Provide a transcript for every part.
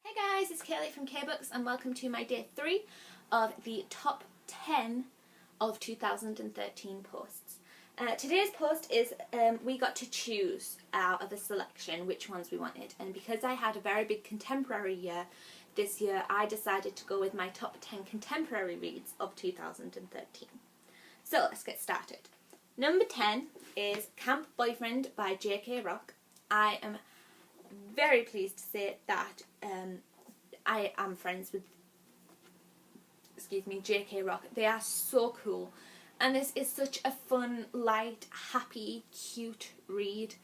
Hey guys, it's Kaylee from K-Books and welcome to my day 3 of the top 10 of 2013 posts. Today's post is we got to choose out of a selection which ones we wanted, and because I had a very big contemporary year this year, I decided to go with my top 10 contemporary reads of 2013. So let's get started. Number 10 is Camp Boyfriend by J.K. Rowling. I am very pleased to say that I am friends with J.K. Rowling. They are so cool, and this is such a fun, light, happy, cute read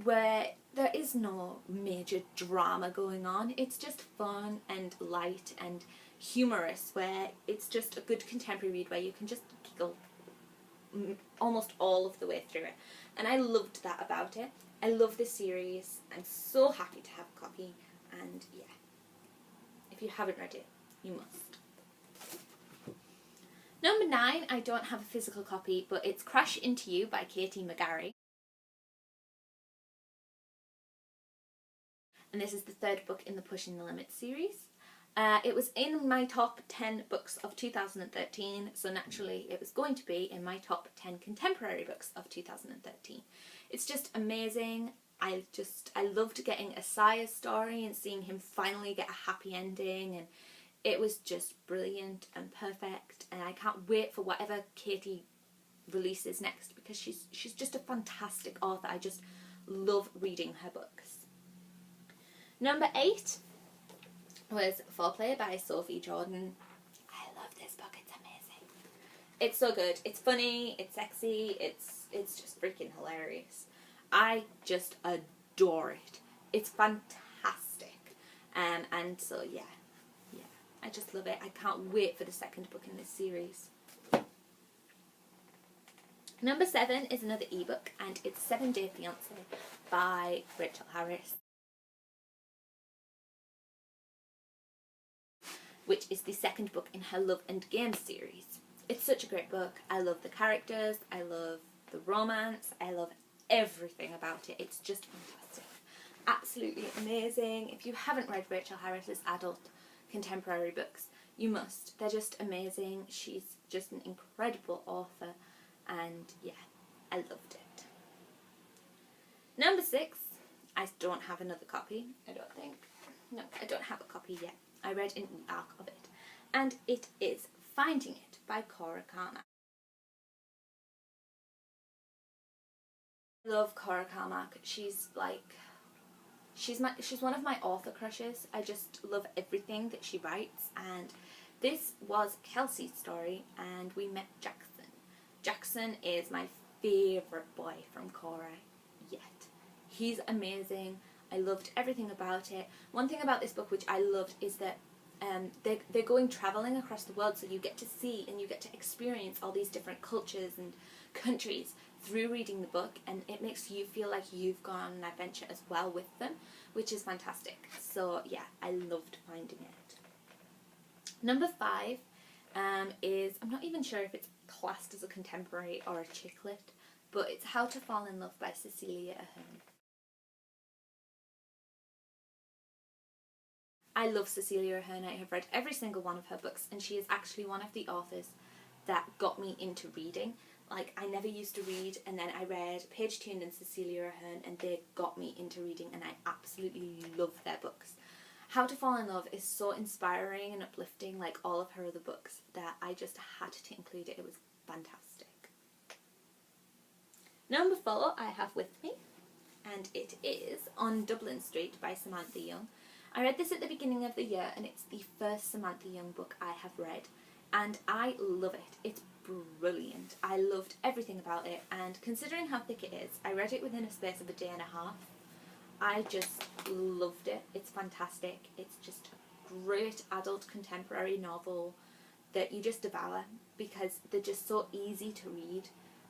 where there is no major drama going on. It's just fun and light and humorous, where it's just a good contemporary read where you can just giggle almost all of the way through it, and I loved that about it. I love this series. I'm so happy to have a copy, and yeah, if you haven't read it, you must. Number 9, I don't have a physical copy, but it's Crash Into You by Katie McGarry. And this is the third book in the Pushing the Limits series. It was in my top 10 books of 2013, so naturally it was going to be in my top 10 contemporary books of 2013. It's just amazing. I loved getting Isaiah's story and seeing him finally get a happy ending, and it was just brilliant and perfect, and I can't wait for whatever Katie releases next because she's just a fantastic author. I just love reading her books. Number 8 was Foreplay by Sophie Jordan. I love this book. It's amazing. It's so good. It's funny, it's sexy, it's just freaking hilarious. I just adore it. It's fantastic. And so yeah, I just love it. I can't wait for the second book in this series. Number 7 is another ebook, and it's 7 Day Fiancé by Rachel Harris, which is the second book in her Love and Games series. It's such a great book. I love the characters, I love the romance, I love everything about it. It's just fantastic. Absolutely amazing. If you haven't read Rachel Harris's adult contemporary books, you must. They're just amazing. She's just an incredible author, and yeah, I loved it. Number 6, I don't have another copy, I don't think. No, I don't have a copy yet. I read an e-arc of it, and it is Finding It by Cora Carmack. I love Cora Carmack. She's one of my author crushes. I just love everything that she writes, and this was Kelsey's story, and we met Jackson. Jackson is my favourite boy from Cora yet. He's amazing. I loved everything about it. One thing about this book which I loved is that they're going travelling across the world, so you get to see and you get to experience all these different cultures and countries through reading the book, and it makes you feel like you've gone on an adventure as well with them, which is fantastic. So yeah, I loved Finding It. Number 5 is, I'm not even sure if it's classed as a contemporary or a chick lit, but it's How to Fall in Love by Cecilia Ahern. I love Cecilia Ahern. I have read every single one of her books, and she is actually one of the authors that got me into reading. Like, I never used to read, and then I read Paige Tune and Cecilia Ahern, and they got me into reading, and I absolutely love their books. How to Fall in Love is so inspiring and uplifting, like all of her other books, that I just had to include it. It was fantastic. Number 4 I have with me, and it is On Dublin Street by Samantha Young. I read this at the beginning of the year, and it's the first Samantha Young book I have read, and I love it. It's brilliant. I loved everything about it, and considering how thick it is, I read it within a space of a day and a half. I just loved it. It's fantastic. It's just a great adult contemporary novel that you just devour because they're just so easy to read.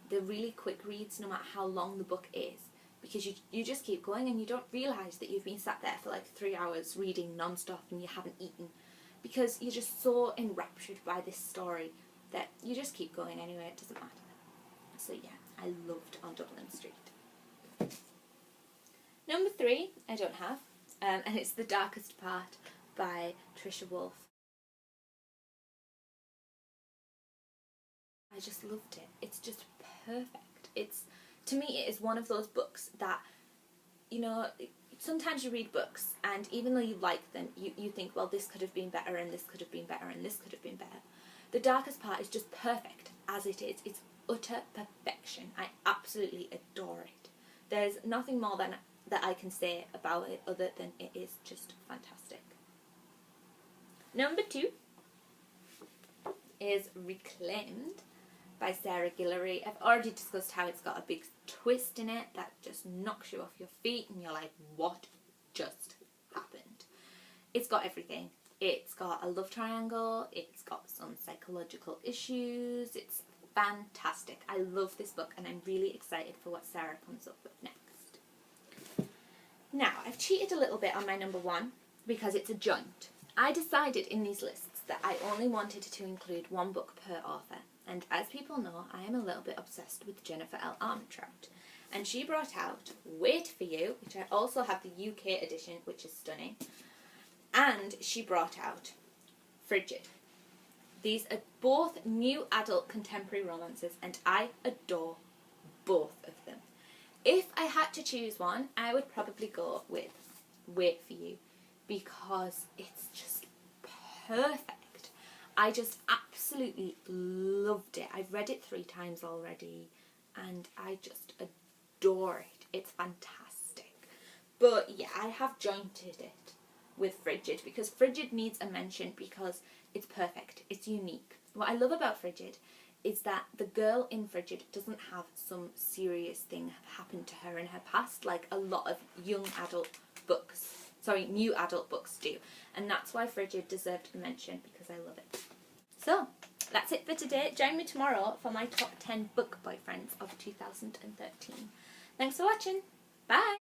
They're really quick reads no matter how long the book is, because you just keep going and you don't realise that you've been sat there for like 3 hours reading non-stop and you haven't eaten, because you're just so enraptured by this story that you just keep going anyway. It doesn't matter. So yeah, I loved On Dublin Street. Number 3 I don't have, and it's The Darkest Part by Trisha Wolfe. I just loved it. It's just perfect. To me, it is one of those books that, you know, sometimes you read books and even though you like them, you think, well, this could have been better and this could have been better and this could have been better. The Darkest Part is just perfect as it is. It's utter perfection. I absolutely adore it. There's nothing more that I can say about it other than it is just fantastic. Number 2 is Reclaimed by Sarah Guillory. I've already discussed how it's got a big twist in it that just knocks you off your feet and you're like, what just happened? It's got everything. It's got a love triangle, it's got some psychological issues, it's fantastic. I love this book and I'm really excited for what Sarah comes up with next. Now, I've cheated a little bit on my number 1 because it's a joint. I decided in these lists that I only wanted to include 1 book per author. And as people know, I am a little bit obsessed with Jennifer L. Armentrout. And she brought out Wait For You, which I also have the UK edition, which is stunning. And she brought out Frigid. These are both new adult contemporary romances, and I adore both of them. If I had to choose one, I would probably go with Wait For You, because it's just perfect. I just absolutely loved it. I've read it 3 times already and I just adore it. It's fantastic. But yeah, I have jointed it with Frigid because Frigid needs a mention because it's perfect. It's unique. What I love about Frigid is that the girl in Frigid doesn't have some serious thing happen to her in her past like a lot of new adult books do. And that's why Frigid deserved a mention, because I love it. So, that's it for today. Join me tomorrow for my top 10 book boyfriends of 2013. Thanks for watching. Bye!